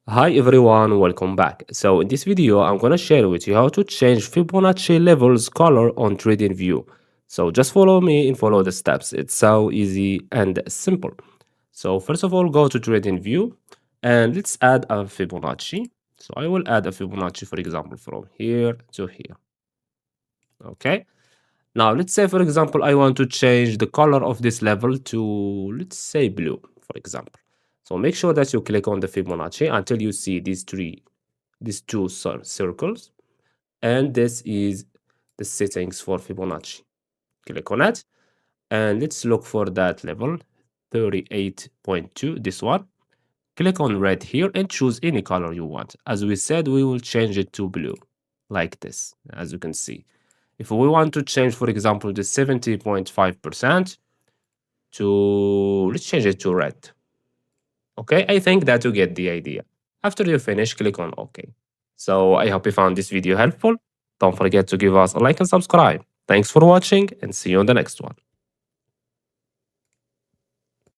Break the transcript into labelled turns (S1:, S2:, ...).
S1: Hi everyone, welcome back. So in this video, I'm gonna share with you how to change Fibonacci levels color on TradingView. So just follow me and follow the steps. It's so easy and simple. So first of all, go to TradingView and let's add a Fibonacci. So I will add a Fibonacci, for example, from here to here. Okay. Now let's say, for example, I want to change the color of this level to, let's say, blue, for example. So make sure that you click on the Fibonacci until you see these two circles, and this is the settings for Fibonacci. Click on it, and let's look for that level, 38.2, this one. Click on red here and choose any color you want. As we said, we will change it to blue, like this, as you can see. If we want to change, for example, the 70.5% to, let's change it to red. Okay, I think that you get the idea. After you finish, click on OK. So I hope you found this video helpful. Don't forget to give us a like and subscribe. Thanks for watching and see you on the next one.